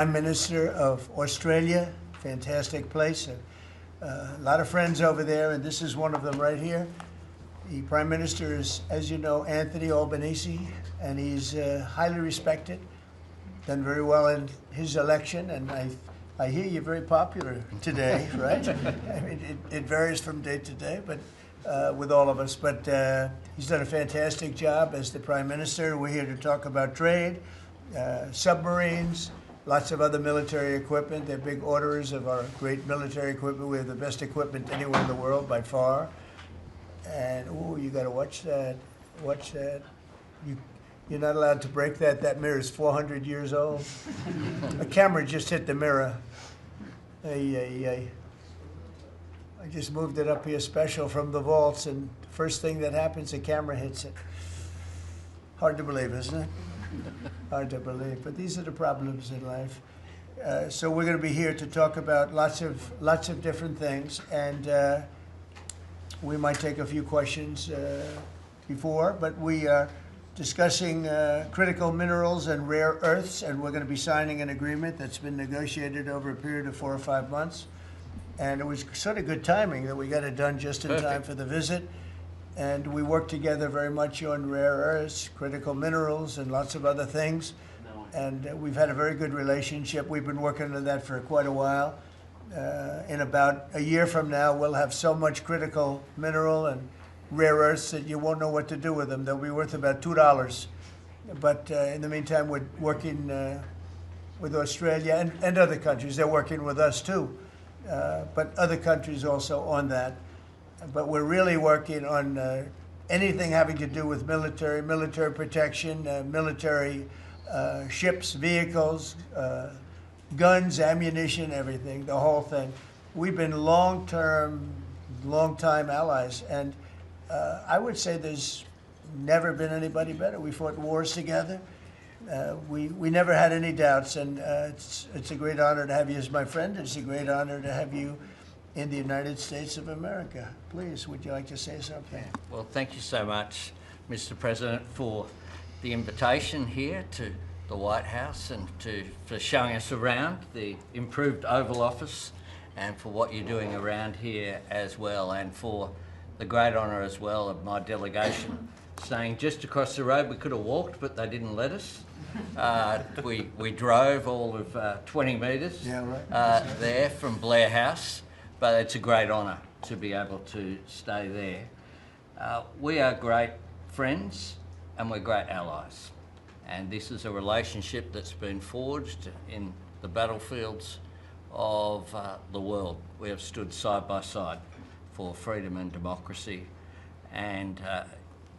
Prime Minister of Australia, fantastic place. A lot of friends over there, and this is one of them right here. The Prime Minister is, as you know, Anthony Albanese, and he's highly respected, done very well in his election, and I hear you're very popular today, right? I mean, it varies from day to day, but with all of us. But he's done a fantastic job as the Prime Minister. We're here to talk about trade, submarines, lots of other military equipment. They're big orderers of our great military equipment. We have the best equipment anywhere in the world by far. And, oh, you got to watch that. Watch that. You're not allowed to break that. That mirror is 400 years old. A camera just hit the mirror. I just moved it up here special from the vaults, and first thing that happens, the camera hits it. Hard to believe, isn't it? Hard to believe, but these are the problems in life. So we're going to be here to talk about lots of different things, and we might take a few questions before, but we are discussing critical minerals and rare earths, and we're going to be signing an agreement that's been negotiated over a period of 4 or 5 months. And it was sort of good timing that we got it done just in time for the visit. And we work together very much on rare earths, critical minerals, and lots of other things. And we've had a very good relationship. We've been working on that for quite a while. In about a year from now, we'll have so much critical mineral and rare earths that you won't know what to do with them. They'll be worth about $2. But in the meantime, we're working with Australia and other countries. They're working with us too. But other countries also on that. But we're really working on anything having to do with military protection, military ships, vehicles, guns, ammunition, everything, the whole thing. We've been long-time allies, and I would say there's never been anybody better. We fought wars together. We never had any doubts, and it's a great honor to have you as my friend. It's a great honor to have you in the United States of America. Please, would you like to say something? Well, thank you so much, Mr. President, for the invitation here to the White House and for showing us around the improved Oval Office, and for what you're doing around here as well, and for the great honour as well of my delegation staying just across the road. We could have walked, but they didn't let us. We drove all of 20 metres there from Blair House, but it's a great honour to be able to stay there. We are great friends and we're great allies, and this is a relationship that's been forged in the battlefields of the world. We have stood side by side for freedom and democracy, and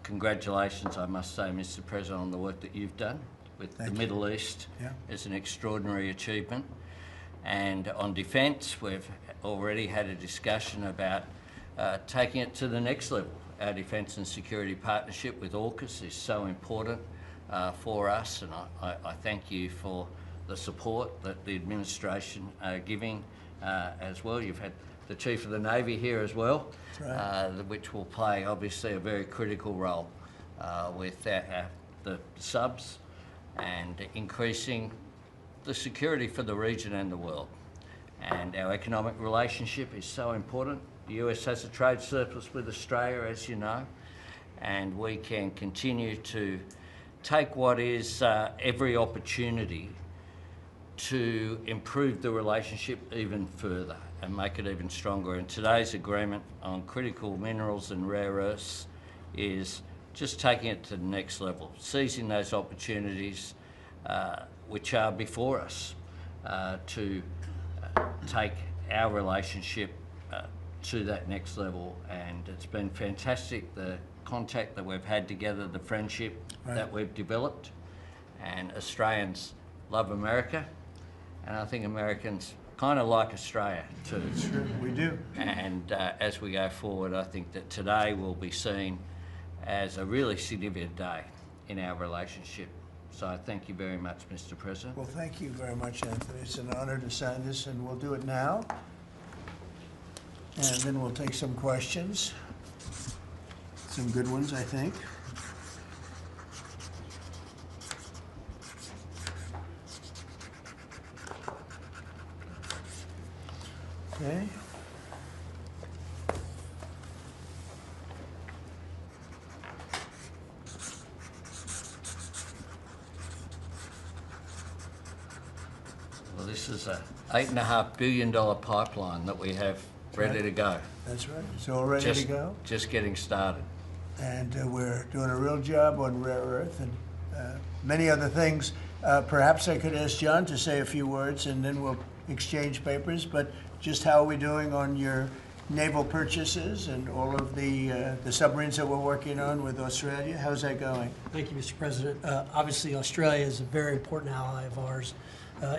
congratulations, I must say, Mr. President, on the work that you've done with the Middle East. It's an extraordinary achievement. And on defence, we've already had a discussion about taking it to the next level. Our defence and security partnership with AUKUS is so important for us, and I thank you for the support that the administration are giving as well. You've had the Chief of the Navy here as well, which will play obviously a very critical role with the subs and increasing the security for the region and the world. And our economic relationship is so important. The US has a trade surplus with Australia, as you know, and we can continue to take what is every opportunity to improve the relationship even further and make it even stronger. And today's agreement on critical minerals and rare earths is just taking it to the next level, seizing those opportunities which are before us to take our relationship to that next level. And it's been fantastic, the contact that we've had together, the friendship that we've developed. And Australians love America, and I think Americans kind of like Australia too. Sure, we do. And as we go forward, I think that today will be seen as a really significant day in our relationship. So I thank you very much, Mr. President. Well, thank you very much, Anthony. It's an honor to sign this, and we'll do it now. And then we'll take some questions. Some good ones, I think. Okay. Well, this is a $8.5 billion pipeline that we have ready to go. That's right. It's all ready to go. Just getting started. And we're doing a real job on rare earth and many other things. Perhaps I could ask John to say a few words and then we'll exchange papers, but just how are we doing on your naval purchases and all of the submarines that we're working on with Australia? How's that going? Thank you, Mr. President. Obviously, Australia is a very important ally of ours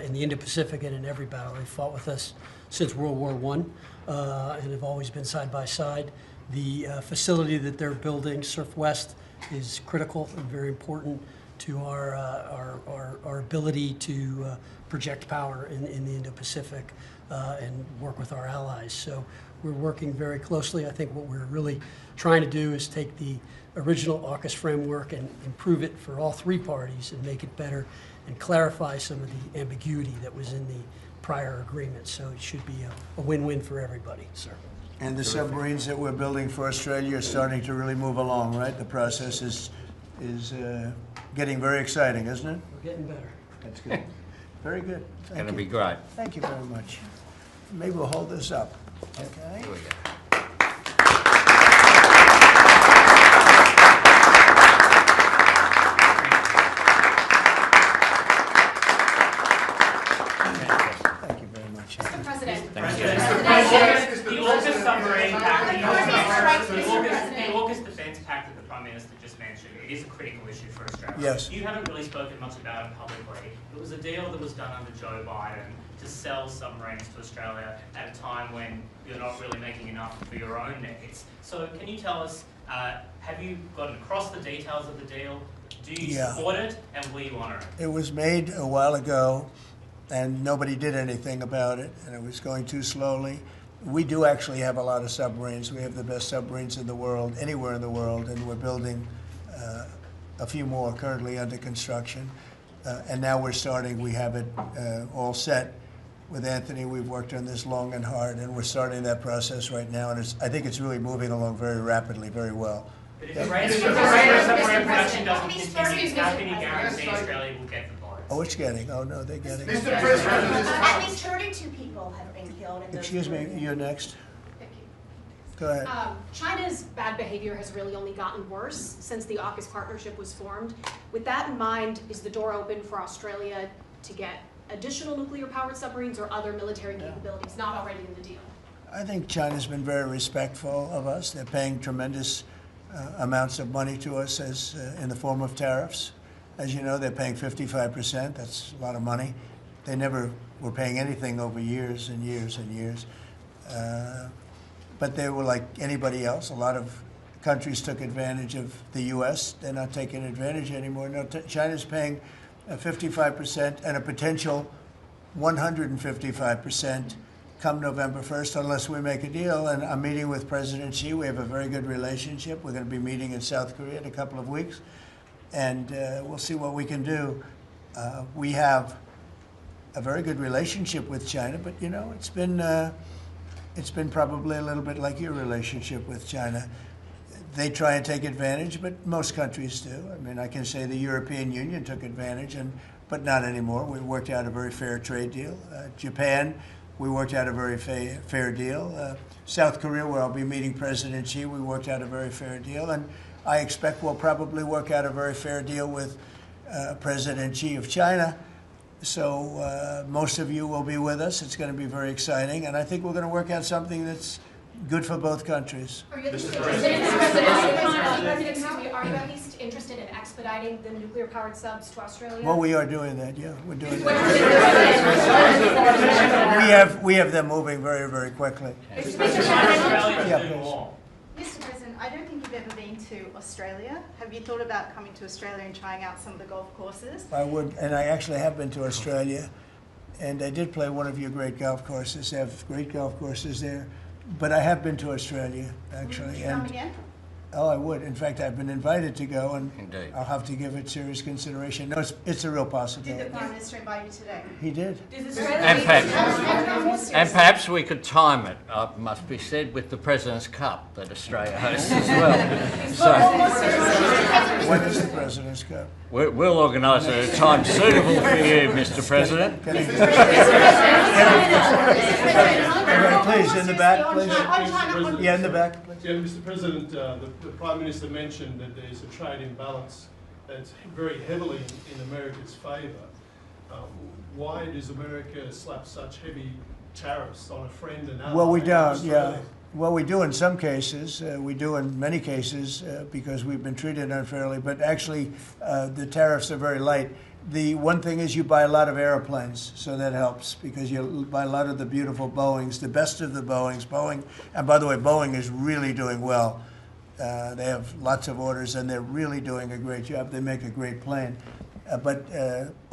in the Indo-Pacific and in every battle. They've fought with us since World War I and have always been side by side. The facility that they're building, Surf West, is critical and very important to our ability to project power in the Indo-Pacific and work with our allies. So we're working very closely. I think what we're really trying to do is take the original AUKUS framework and improve it for all three parties and make it better and clarify some of the ambiguity that was in the prior agreement. So it should be a win-win for everybody, sir. And the submarines that we're building for Australia are starting to really move along, right? The process is getting very exciting, isn't it? We're getting better. That's good. Very good. It's going to be great. Thank you very much. Maybe we'll hold this up. Okay. Here we go. Thank you very much. Mr. President. The AUKUS submarine pact, the AUKUS defence pact that the Prime Minister just mentioned, it is a critical issue for Australia. Yes. You haven't really spoken much about it publicly. It was a deal that was done under Joe Biden to sell submarines to Australia at a time when you're not really making enough for your own needs. So can you tell us, have you gotten across the details of the deal? Do you support it, and will you honour it? It was made a while ago, and nobody did anything about it, and it was going too slowly. We do actually have a lot of submarines. We have the best submarines in the world, anywhere in the world, and we're building a few more currently under construction. And now we're starting, we have it all set. With Anthony, we've worked on this long and hard, and we're starting that process right now, and I think it's really moving along very rapidly, very well. But if the rate of submarine production doesn't continue, how can you guarantee Australia will get the boats? Oh, it's getting, oh no, they're getting. Mr. President. At least 32 people have been killed in those. Excuse me, you're next. Thank you. Go ahead. China's bad behavior has really only gotten worse since the AUKUS partnership was formed. With that in mind, is the door open for Australia to get additional nuclear-powered submarines or other military capabilities not already in the deal? I think China's been very respectful of us. They're paying tremendous amounts of money to us as in the form of tariffs. As you know, they're paying 55%. That's a lot of money. They never were paying anything over years and years and years. But they were like anybody else. A lot of countries took advantage of the U.S. They're not taking advantage anymore. No, China's paying 55% and a potential 155% come November 1st unless we make a deal. And I'm meeting with President Xi. We have a very good relationship. We're going to be meeting in South Korea in a couple of weeks. And we'll see what we can do. We have a very good relationship with China, but you know, it's been probably a little bit like your relationship with China. They try and take advantage, but most countries do. I mean, I can say the European Union took advantage, but not anymore. We worked out a very fair trade deal. Japan, we worked out a very fair deal. South Korea, where I'll be meeting President Xi, we worked out a very fair deal. And I expect we'll probably work out a very fair deal with President Xi of China. So most of you will be with us. It's going to be very exciting. And I think we're going to work out something that's good for both countries. Are you at least interested in expediting the nuclear-powered subs to Australia? Well, we are doing that, yeah. We're doing that. We have them moving very, very quickly. Mr. President, I don't think you've ever been to Australia. Have you thought about coming to Australia and trying out some of the golf courses? I would, and I actually have been to Australia, and I did play one of your great golf courses. They have great golf courses there. But I have been to Australia, actually. Would you come again? Oh, I would. In fact, I've been invited to go, and Indeed. I'll have to give it serious consideration. No, it's a real Did possibility. the Prime Minister invite you today? He did. And perhaps we could time it, must be said, with the President's Cup that Australia hosts as well. When is the President's Cup? We'll organise it at a time suitable for you, Mr. President. Please, in the back, please. Yeah, in the back, please. Yeah, Mr. President, the Prime Minister mentioned that there's a trade imbalance that's very heavily in America's favour. Why does America slap such heavy tariffs on a friend and ally? Well, we in don't, Australia? yeah. Well, we do in some cases. We do in many cases because we've been treated unfairly. But actually, the tariffs are very light. The one thing is you buy a lot of airplanes, so that helps because you buy a lot of the beautiful Boeings, the best of the Boeings. Boeing, and by the way, Boeing is really doing well. They have lots of orders, and they're really doing a great job. They make a great plane. But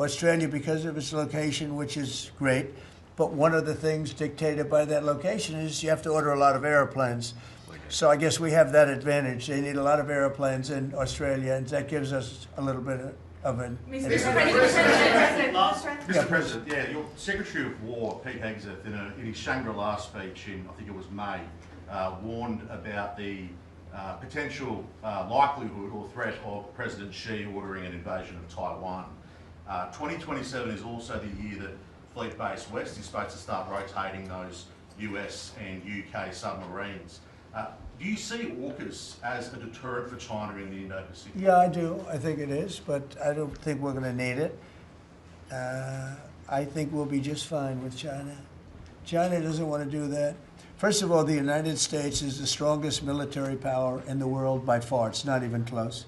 Australia, because of its location, which is great, but one of the things dictated by that location is you have to order a lot of airplanes. So I guess we have that advantage. They need a lot of airplanes in Australia, and that gives us a little bit of an advantage. Mr. President, yeah, your Secretary of War, Pete Hegseth, in his Shangri-La speech in, I think it was May, warned about the potential likelihood or threat of President Xi ordering an invasion of Taiwan. 2027 is also the year that Fleet Base West is supposed to start rotating those US and UK submarines. Do you see AUKUS as a deterrent for China in the Indo-Pacific? Yeah, I do. I think it is, but I don't think we're going to need it. I think we'll be just fine with China. China doesn't want to do that. First of all, the United States is the strongest military power in the world by far. It's not even close.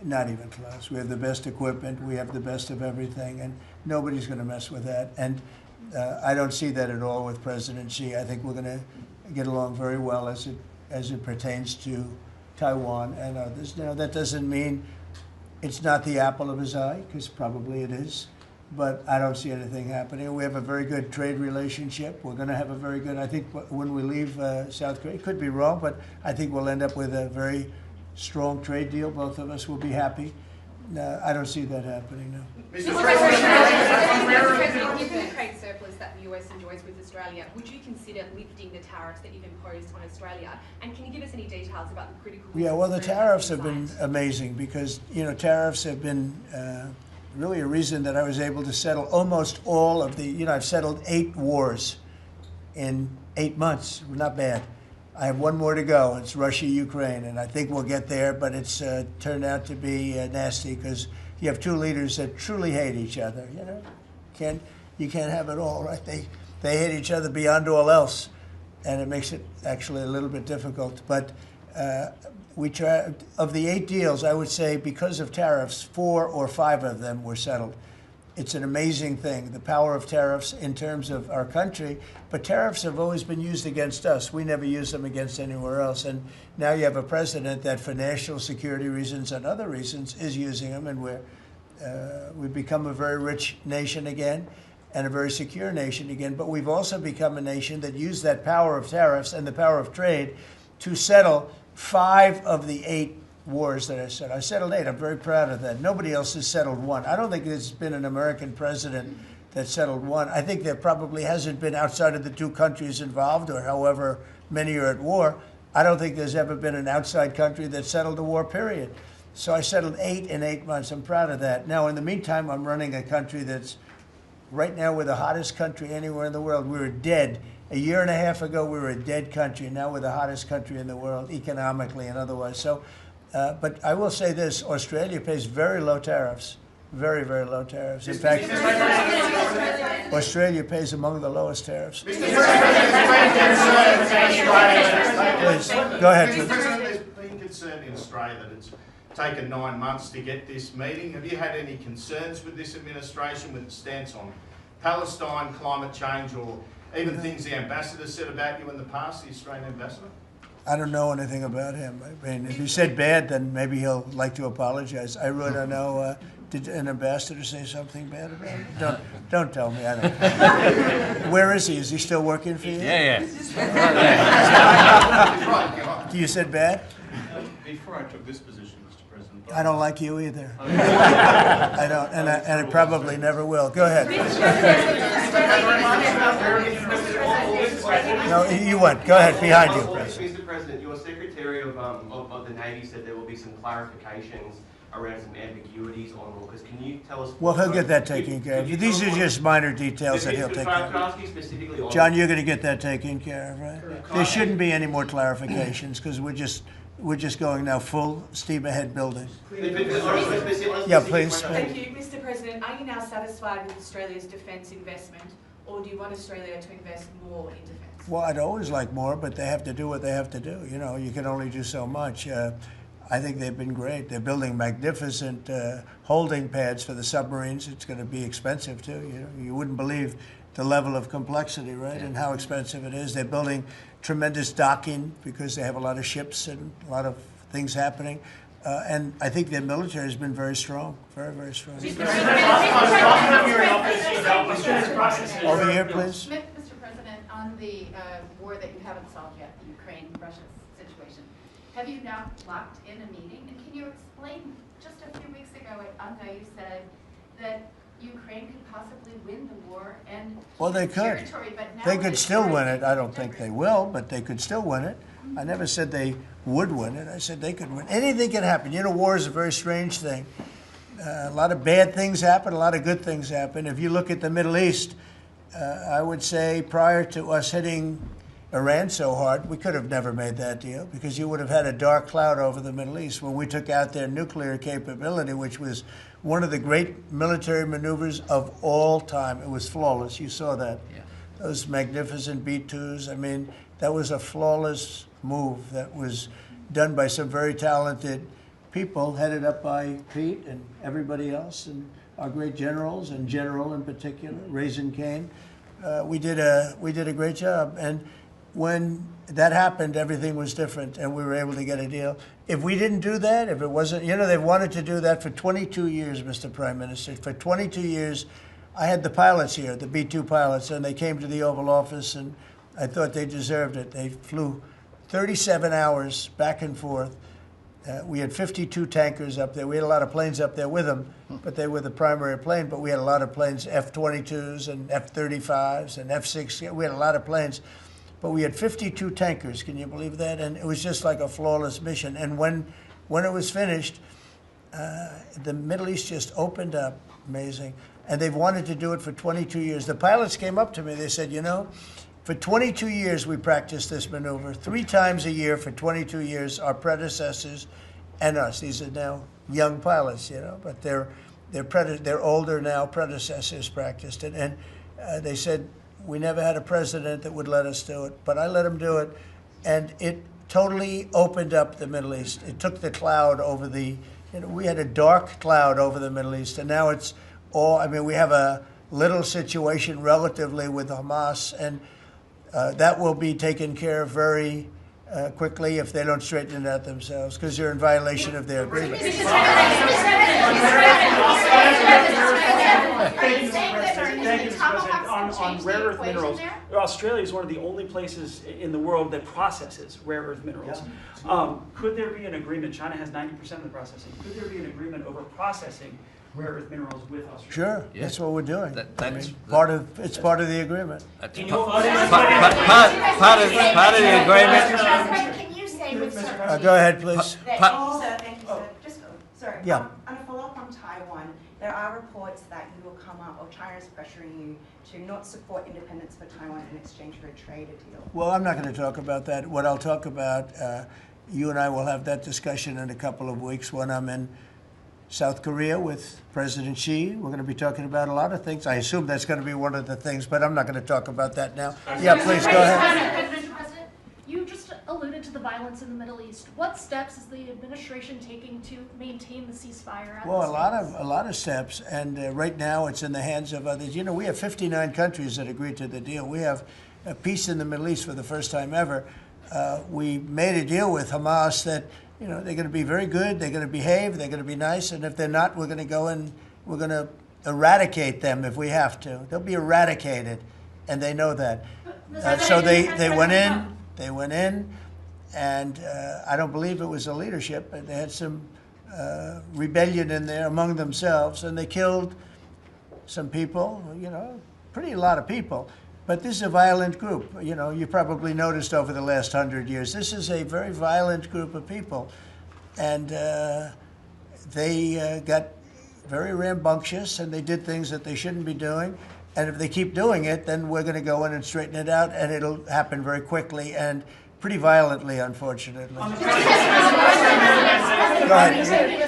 Not even close. We have the best equipment. We have the best of everything, and nobody's going to mess with that. And I don't see that at all with President Xi. I think we're going to get along very well as it pertains to Taiwan and others. Now, that doesn't mean it's not the apple of his eye, because probably it is. But I don't see anything happening. We have a very good trade relationship. We're going to have a very good, I think when we leave South Korea, could be wrong, but I think we'll end up with a very strong trade deal. Both of us will be happy. I don't see that happening, no. Mr. President, given the trade surplus that the US enjoys with Australia, would you consider lifting the tariffs that you've imposed on Australia? And can you give us any details about the critical... Yeah, well, the tariffs have been amazing because, tariffs have been really a reason that I was able to settle almost all of the, I've settled 8 wars in 8 months. Not bad. I have one more to go. It's Russia, Ukraine, and I think we'll get there, but it's turned out to be nasty because you have 2 leaders that truly hate each other, You can't have it all, right? They hate each other beyond all else, and it makes it actually a little bit difficult. But we try, of the 8 deals, I would say because of tariffs, 4 or 5 of them were settled. It's an amazing thing, the power of tariffs in terms of our country. But tariffs have always been used against us. We never use them against anywhere else. And now you have a president that for national security reasons and other reasons is using them. And we've become a very rich nation again and a very secure nation again. But we've also become a nation that used that power of tariffs and the power of trade to settle 5 of the 8 wars that I settled. I settled 8. I'm very proud of that. Nobody else has settled 1. I don't think there's been an American president that settled 1. I think there probably hasn't been outside of the 2 countries involved, or however many are at war. I don't think there's ever been an outside country that settled a war, period. So I settled 8 in 8 months. I'm proud of that. Now, in the meantime, I'm running a country that's right now we're the hottest country anywhere in the world. We were dead. A year and a half ago, we were a dead country. Now we're the hottest country in the world, economically and otherwise. So. But I will say this, Australia pays very low tariffs, very, very low tariffs. In fact, Australia pays among the lowest tariffs. Please, go ahead. Mr. President, there's been concern in Australia that it's taken 9 months to get this meeting. Have you had any concerns with this administration, with the stance on Palestine, climate change, or even things the ambassador said about you in the past, the Australian ambassador? I don't know anything about him. I mean, if he said bad, then maybe he'll like to apologize. I really don't know. Did an ambassador say something bad about him? Don't tell me. I don't. Where is he? Is he still working for you? Yeah. You said bad? before I took this position, Mr. President. I don't like you either. Okay. I don't, and I probably never will. Go ahead. No, you went. Go ahead, behind you, President. Mr. President, your Secretary of the Navy said there will be some clarifications around some ambiguities on AUKUS. Can you tell us? Well, he'll get that taken care of. These are just minor details that he'll take care Can I of. ask you specifically on? John, you're going to get that taken care of, right? There shouldn't be any more clarifications because we're just going now full steam ahead building. Yeah, please. Thank you. Mr. President, are you now satisfied with Australia's defence investment, or do you want Australia to invest more in defence? Well, I'd always like more, but they have to do what they have to do. You know, you can only do so much. I think they've been great. They're building magnificent holding pads for the submarines. It's going to be expensive, too. You know, you wouldn't believe the level of complexity, right, and how expensive it is. They're building tremendous docking because they have a lot of ships and a lot of things happening. And I think their military has been very strong, very, very strong. Over here, please. Mr. President, on the war that you haven't solved yet, the Ukraine-Russia situation, have you now locked in a meeting? And can you explain, just a few weeks ago at UNGA, you said that Ukraine could possibly win the war and Well, they could. territory, but now They could it's still very win it. I don't think different. they will, but they could still win it. I never said they would win it. I said they could win. Anything can happen. You know, war is a very strange thing. A lot of bad things happen, a lot of good things happen. If you look at the Middle East, I would say prior to us hitting Iran so hard, we could have never made that deal because you would have had a dark cloud over the Middle East when we took out their nuclear capability, which was one of the great military maneuvers of all time. It was flawless. You saw that. Yeah. Those magnificent B-2s. I mean, that was a flawless move that was done by some very talented people, headed up by Pete and everybody else, and our great generals, and General in particular, Raisin Kane. We did a great job. And when that happened, everything was different, and we were able to get a deal. If we didn't do that, if it wasn't, you know, they wanted to do that for 22 years, Mr. Prime Minister. For 22 years, I had the pilots here, the B-2 pilots, and they came to the Oval Office, and I thought they deserved it. They flew 37 hours back and forth. We had 52 tankers up there. We had a lot of planes up there with them, but they were the primary plane. But we had a lot of planes, F-22s and F-35s and F-6. We had a lot of planes. But we had 52 tankers. Can you believe that? And it was just like a flawless mission. And when it was finished, the Middle East just opened up. Amazing. And they've wanted to do it for 22 years. The pilots came up to me. They said, you know, for 22 years, we practiced this maneuver. 3 times a year for 22 years, our predecessors and us. These are now young pilots, you know, but they're older now. Predecessors practiced it. And they said, we never had a president that would let us do it, but I let him do it. And it totally opened up the Middle East. It took the cloud over the, you know, we had a dark cloud over the Middle East, and now it's all, I mean, we have a little situation relatively with Hamas, and that will be taken care of very quickly if they don't straighten it out themselves, because they're in violation of their agreement. On rare earth minerals, Australia is one of the only places in the world that processes rare earth minerals. Could there be an agreement? China has 90% of the processing. Could there be an agreement over processing rare earth minerals with Australia? Sure, Yeah. That's what we're doing. That's I mean, part of the agreement. That's In part your of voting- the agreement. Can you say with certainty? Go ahead, please. Thank you, sir. Just, sorry. Yeah. On a follow-up on Taiwan, there are reports that you will come up, or China is pressuring you to not support independence for Taiwan in exchange for a trade deal. Well, I'm not going to talk about that. What I'll talk about, you and I will have that discussion in a couple of weeks when I'm in South Korea with President Xi. We're going to be talking about a lot of things. I assume that's going to be one of the things, but I'm not going to talk about that now. Yeah, please, go ahead. Mr. President, you just alluded to the violence in the Middle East. What steps is the administration taking to maintain the ceasefire at Well, this a lot of steps, and right now it's in the hands of others. You know, we have 59 countries that agreed to the deal. We have a peace in the Middle East for the first time ever. We made a deal with Hamas that, you know, they're going to be very good, they're going to behave, they're going to be nice, and if they're not, we're going to go and we're going to eradicate them if we have to. They'll be eradicated, and they know that. So they went in, and I don't believe it was the leadership, but they had some rebellion in there among themselves, and they killed some people, pretty lot of people. But this is a violent group. You probably noticed over the last 100 years, this is a very violent group of people. And they got very rambunctious, and they did things that they shouldn't be doing. And if they keep doing it, then we're going to go in and straighten it out, and it'll happen very quickly and pretty violently, unfortunately. Go ahead.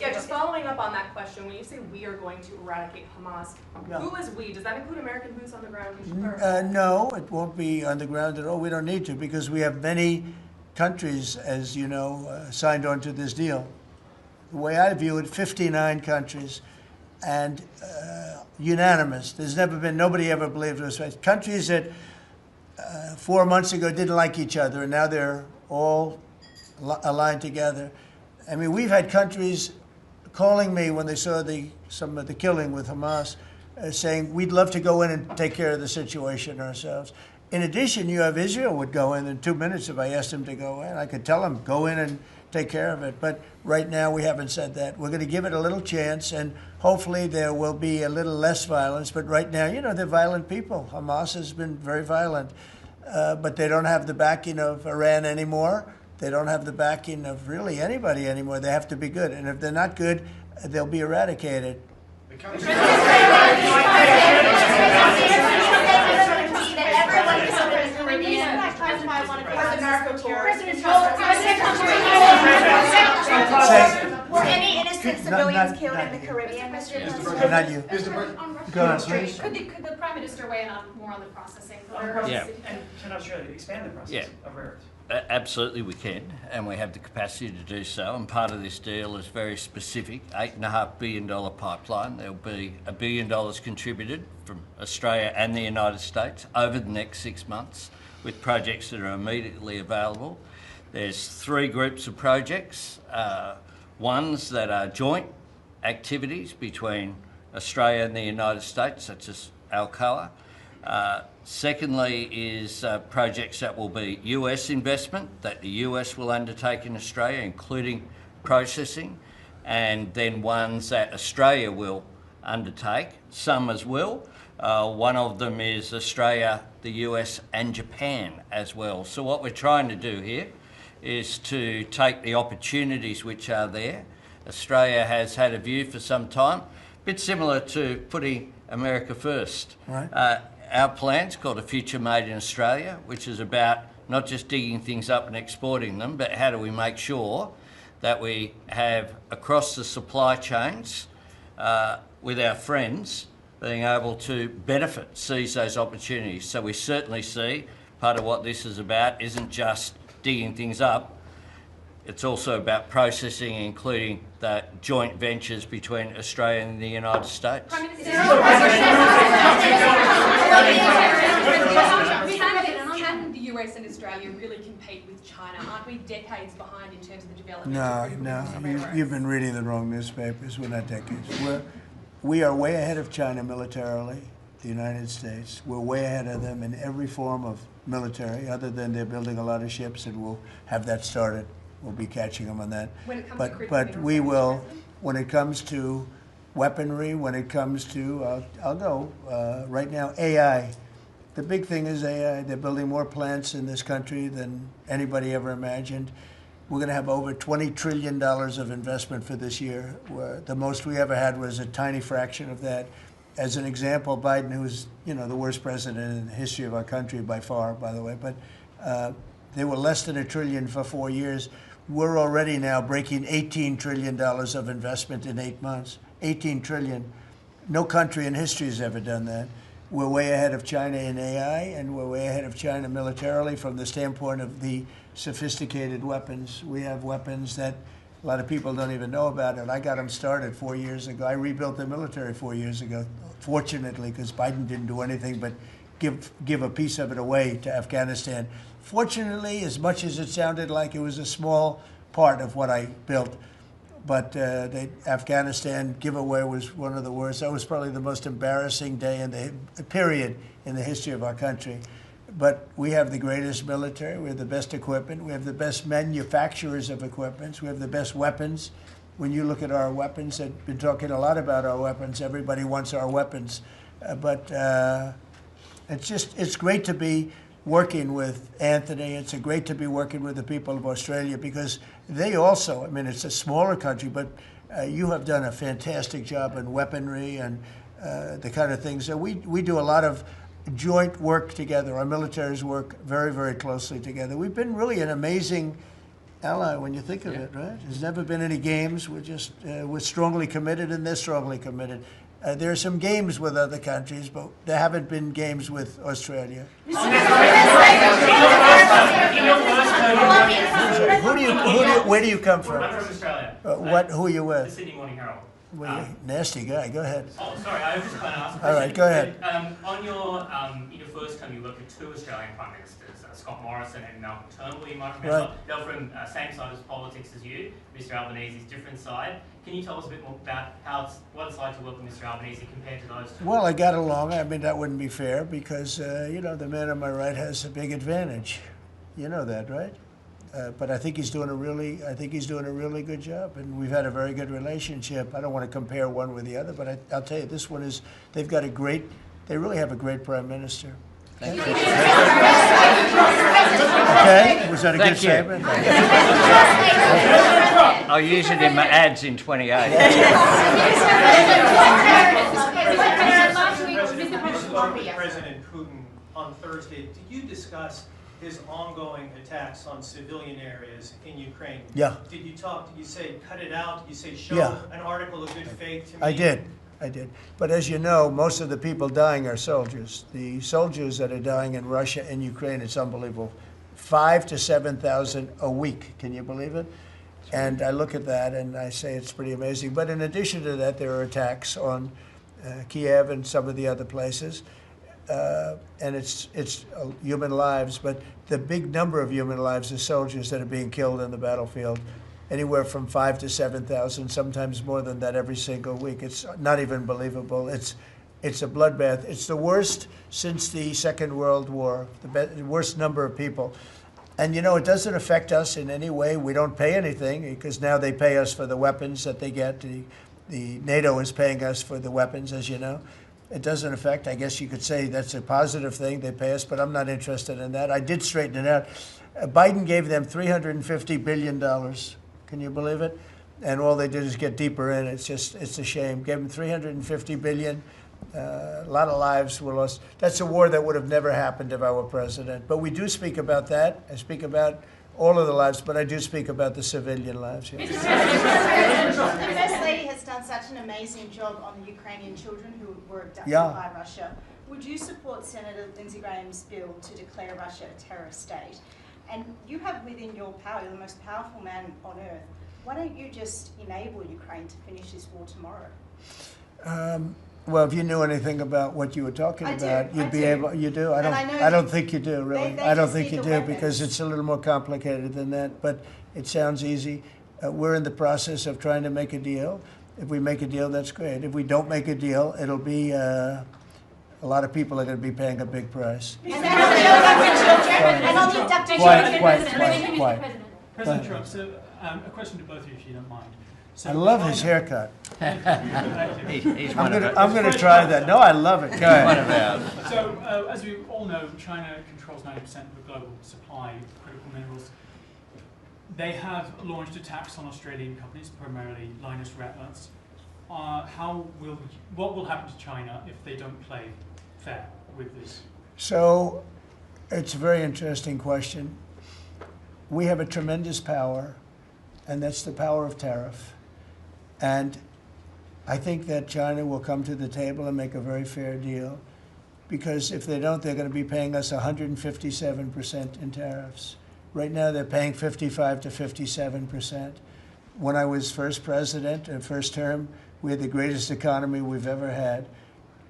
Yeah, just following up on that question, when you say we are going to eradicate Hamas, who is we? Does that include American boots on the ground? No, it won't be on the ground at all. We don't need to, because we have many countries, as you know, signed on to this deal. The way I view it, 59 countries, and unanimous. There's never been, nobody ever believed it was right. Countries that 4 months ago didn't like each other, and now they're all aligned together. I mean, we've had countries calling me when they saw some of the killing with Hamas, saying, we'd love to go in and take care of the situation ourselves. In addition, you have Israel would go in 2 minutes if I asked him to go in. I could tell him, go in and take care of it. But right now, we haven't said that. We're going to give it a little chance, and hopefully there will be a little less violence. But right now, they're violent people. Hamas has been very violent. But they don't have the backing of Iran anymore. They don't have the backing of really anybody anymore. They have to be good. And if they're not good, they'll be eradicated. Were any innocent civilians killed in the Caribbean, Mr. President? Not you. Go on, please. Could the Prime Minister weigh in on more on the processing? Yeah. And can Australia expand the process of rare earths? Absolutely we can, and we have the capacity to do so, and part of this deal is very specific, $8.5 billion pipeline. There'll be $1 billion contributed from Australia and the United States over the next 6 months with projects that are immediately available. There's 3 groups of projects, ones that are joint activities between Australia and the United States, such as Alcoa. Secondly is projects that will be US investment that the US will undertake in Australia, including processing, and then ones that Australia will undertake, some as well. One of them is Australia, the US and Japan as well. So what we're trying to do here is to take the opportunities which are there. Australia has had a view for some time, a bit similar to putting America first. Right. Our plan's called A Future Made in Australia, which is about not just digging things up and exporting them, but how do we make sure that we have across the supply chains with our friends being able to benefit, seize those opportunities. So we certainly see part of what this is about isn't just digging things up, it's also about processing, including the joint ventures between Australia and the United States. Can the US and Australia really compete with China? Aren't we decades behind in terms of the development? No. You've been reading the wrong newspapers. We're not decades. We are way ahead of China militarily, the United States. We're way ahead of them in every form of military, other than they're building a lot of ships, and we'll have that started. We'll be catching them on that. But we will, when it comes to weaponry, when it comes to, I'll go right now, AI. The big thing is AI. They're building more plants in this country than anybody ever imagined. We're going to have over $20 trillion of investment for this year. The most we ever had was a tiny fraction of that. As an example, Biden, who's the worst president in the history of our country by far, by the way, but they were less than $1 trillion for 4 years. We're already now breaking $18 trillion of investment in 8 months. 18 trillion. No country in history has ever done that. We're way ahead of China in AI, and we're way ahead of China militarily from the standpoint of the sophisticated weapons. We have weapons that a lot of people don't even know about it. I got them started 4 years ago. I rebuilt the military 4 years ago, fortunately, because Biden didn't do anything but give a piece of it away to Afghanistan. Fortunately, as much as it sounded like it was a small part of what I built, but the Afghanistan giveaway was one of the worst. That was probably the most embarrassing day in the period in the history of our country. but we have the greatest military, we have the best equipment, we have the best manufacturers of equipment, we have the best weapons. When you look at our weapons, I've been talking a lot about our weapons. Everybody wants our weapons. But it's great to be working with Anthony. It's great to be working with the people of Australia because they also, I mean, it's a smaller country, but you have done a fantastic job in weaponry and the kind of things. So we do a lot of joint work together. Our militaries work very, very closely together. We've been really an amazing ally when you think of it, right? There's never been any games. We're strongly committed, and they're strongly committed. There are some games with other countries, but there haven't been games with Australia. Where do you come from? I'm from Australia. Who are you The with? Sydney Morning Herald. Nasty guy. Go ahead. Oh, sorry, I was just going to ask a question. All right, go ahead. On in your first term, you worked with two Australian Prime Ministers, Scott Morrison and Malcolm Turnbull, you might remember. Right. They were from same side of politics as you. Mr. Albanese's different side. Can you tell us a bit more about what it's like to work with Mr. Albanese compared to those two? Well, I got along. I mean, that wouldn't be fair because, the man on my right has a big advantage. You know that, right? But I think he's doing a really good job, and we've had a very good relationship. I don't want to compare one with the other, but I'll tell you, this one is, they really have a great prime minister. Thank you. Okay, was that a good statement? I'll use it in my ads in 28. President Putin on Thursday, did you discuss his ongoing attacks on civilian areas in Ukraine? Yeah. Did you say cut it out? Did you say show Yeah. an article of good faith to me? I did. But as you know, most of the people dying are soldiers. The soldiers that are dying in Russia and Ukraine, it's unbelievable. 5,000 to 7,000 a week. Can you believe it? And I look at that and I say it's pretty amazing. But in addition to that, there are attacks on Kiev and some of the other places. And it's human lives, but the big number of human lives are soldiers that are being killed in the battlefield. Anywhere from 5,000 to 7,000, sometimes more than that every single week. It's not even believable. It's a bloodbath. It's the worst since the Second World War, the worst number of people. And it doesn't affect us in any way. We don't pay anything because now they pay us for the weapons that they get. The NATO is paying us for the weapons, as you know. It doesn't affect, I guess you could say that's a positive thing, they pay us, but I'm not interested in that. I did straighten it out. Biden gave them $350 billion. Can you believe it? And all they did is get deeper in. It's a shame. Gave them $350 billion. A lot of lives were lost. That's a war that would have never happened if I were president. But we do speak about that. I speak about all of the lives, but I do speak about the civilian lives. Yeah. The First Lady has done such an amazing job on the Ukrainian children who were abducted by Russia. Would you support Senator Lindsey Graham's bill to declare Russia a terrorist state? And you have within your power, you're the most powerful man on earth. Why don't you just enable Ukraine to finish this war tomorrow? Well, if you knew anything about what you were talking about, you'd be able. You do. I don't think you do, really. I don't think you do because it's a little more complicated than that. But it sounds easy. We're in the process of trying to make a deal. If we make a deal, that's great. If we don't make a deal, it'll be a lot of people are going to be paying a big price. Quiet. President Trump, so a question to both of you, if you don't mind. So I love his haircut. He's I'm going to try that. No, I love it. Go ahead. So, as we all know, China controls 90% of the global supply of critical minerals. They have launched attacks on Australian companies, primarily Lynas Rare Earths. What will happen to China if they don't play fair with this? So, it's a very interesting question. We have a tremendous power, and that's the power of tariff. And I think that China will come to the table and make a very fair deal, because if they don't, they're going to be paying us 157% in tariffs. Right now, they're paying 55 to 57%. When I was first president, first term, we had the greatest economy we've ever had.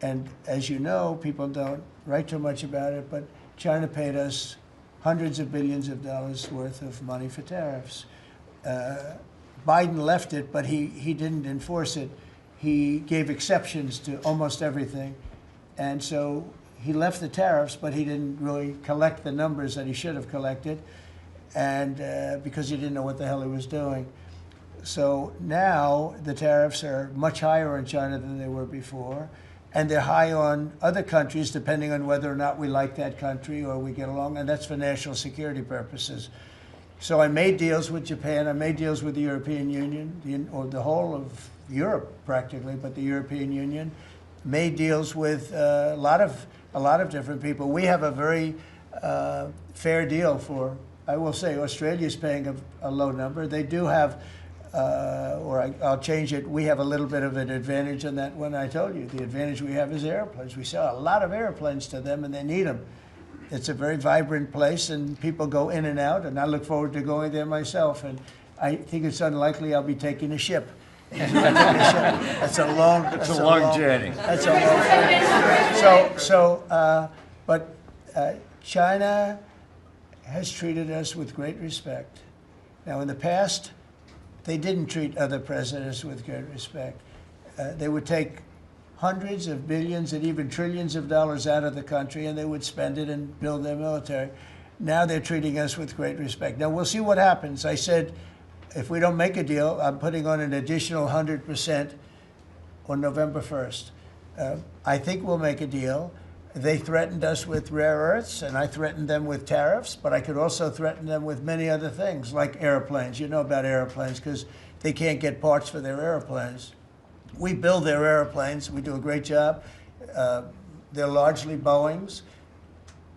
And as you know, people don't write too much about it, but China paid us hundreds of billions of dollars worth of money for tariffs. Biden left it, but he didn't enforce it. He gave exceptions to almost everything. And so he left the tariffs, but he didn't really collect the numbers that he should have collected, and because he didn't know what the hell he was doing. So now the tariffs are much higher on China than they were before, and they're high on other countries depending on whether or not we like that country or we get along, and that's for national security purposes. So I made deals with Japan, I made deals with the European Union, or the whole of Europe practically, but the European Union, made deals with a lot of different people. We have a very fair deal for, I will say, Australia's paying a low number. They do have, I'll change it, we have a little bit of an advantage on that one. I told you, the advantage we have is airplanes. We sell a lot of airplanes to them and they need them. It's a very vibrant place and people go in and out, and I look forward to going there myself. And I think it's unlikely I'll be taking a ship. That's a long journey. That's a long but China has treated us with great respect. Now, in the past, they didn't treat other presidents with great respect. They would take hundreds of billions and even trillions of dollars out of the country, and they would spend it and build their military. Now they're treating us with great respect. Now, we'll see what happens. I said, if we don't make a deal, I'm putting on an additional 100% on November 1st. I think we'll make a deal. They threatened us with rare earths, and I threatened them with tariffs, but I could also threaten them with many other things, like airplanes. You know about airplanes, because they can't get parts for their airplanes. We build their airplanes. We do a great job. They're largely Boeings,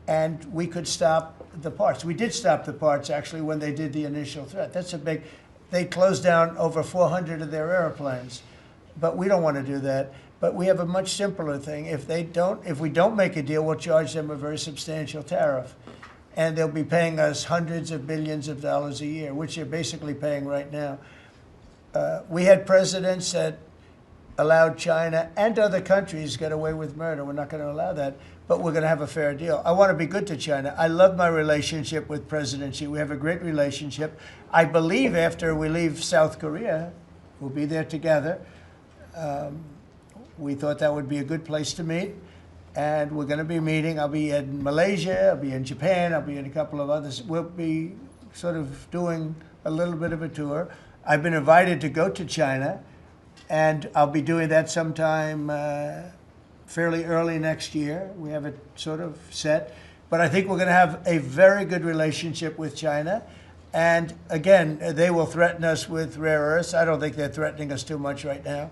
and we could stop the parts. We did stop the parts, actually, when they did the initial threat. That's a big... They closed down over 400 of their airplanes, but we don't want to do that. But we have a much simpler thing. If we don't make a deal, we'll charge them a very substantial tariff, and they'll be paying us hundreds of billions of dollars a year, which they're basically paying right now. We had presidents that allowed China and other countries get away with murder. We're not going to allow that, but we're going to have a fair deal. I want to be good to China. I love my relationship with President Xi. We have a great relationship. I believe after we leave South Korea, we'll be there together. We thought that would be a good place to meet, and we're going to be meeting. I'll be in Malaysia, I'll be in Japan, I'll be in a couple of others. We'll be sort of doing a little bit of a tour. I've been invited to go to China, and I'll be doing that sometime fairly early next year. We have it sort of set. But I think we're going to have a very good relationship with China. And again, they will threaten us with rare earths. I don't think they're threatening us too much right now.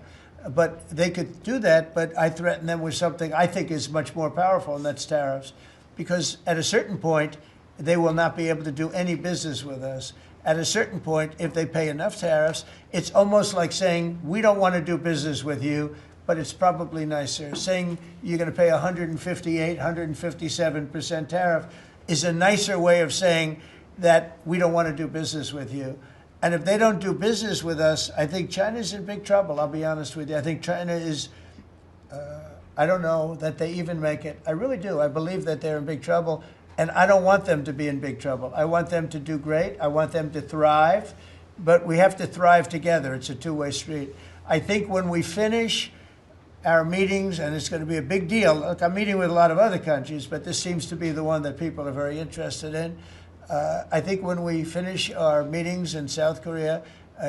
But they could do that, but I threaten them with something I think is much more powerful, and that's tariffs. Because at a certain point, they will not be able to do any business with us. At a certain point, if they pay enough tariffs, it's almost like saying, we don't want to do business with you, but it's probably nicer. Saying you're going to pay 158, 157% tariff is a nicer way of saying that we don't want to do business with you. And if they don't do business with us, I think China's in big trouble, I'll be honest with you. I think China is, I don't know that they even make it. I really do. I believe that they're in big trouble. And I don't want them to be in big trouble. I want them to do great. I want them to thrive. But we have to thrive together. It's a two-way street. I think when we finish our meetings, and it's going to be a big deal. Look, I'm meeting with a lot of other countries, but this seems to be the one that people are very interested in. I think when we finish our meetings in South Korea,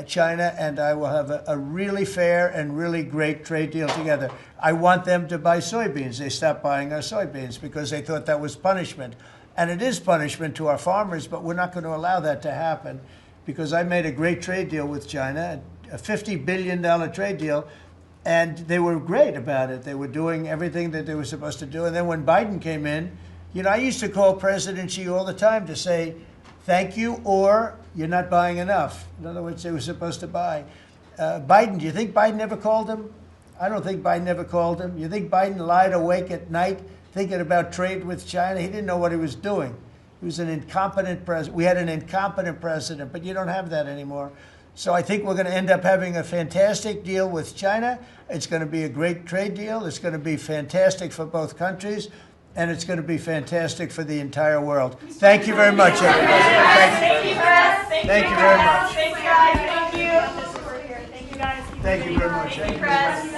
China and I will have a really fair and really great trade deal together. I want them to buy soybeans. They stopped buying our soybeans because they thought that was punishment. And it is punishment to our farmers, but we're not going to allow that to happen because I made a great trade deal with China, a $50 billion trade deal, and they were great about it. They were doing everything that they were supposed to do. And then when Biden came in, you know, I used to call President Xi all the time to say, thank you, or you're not buying enough. In other words, they were supposed to buy. Biden, do you think Biden ever called him? I don't think Biden ever called him. You think Biden lied awake at night thinking about trade with China? He didn't know what he was doing. He was an incompetent president. We had an incompetent president, but you don't have that anymore. So I think we're going to end up having a fantastic deal with China. It's going to be a great trade deal. It's going to be fantastic for both countries. And it's going to be fantastic for the entire world. Thank you very much, everybody. Thank you, Press. Thank you very much. Thank you, guys. Thank you. Thank you, guys. Thank you very much. Thank you, Press.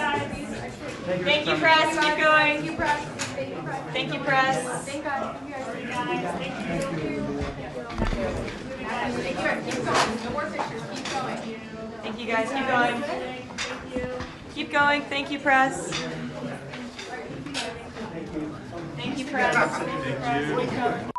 Thank you, Press. Keep going. Thank you, Press. Thank you, press. Thank God. Thank you guys. Thank you. Keep going. No more pictures. Keep going. Thank you guys. Keep going. Thank you. Keep going. Thank you, press. Thank you, press. Thank you.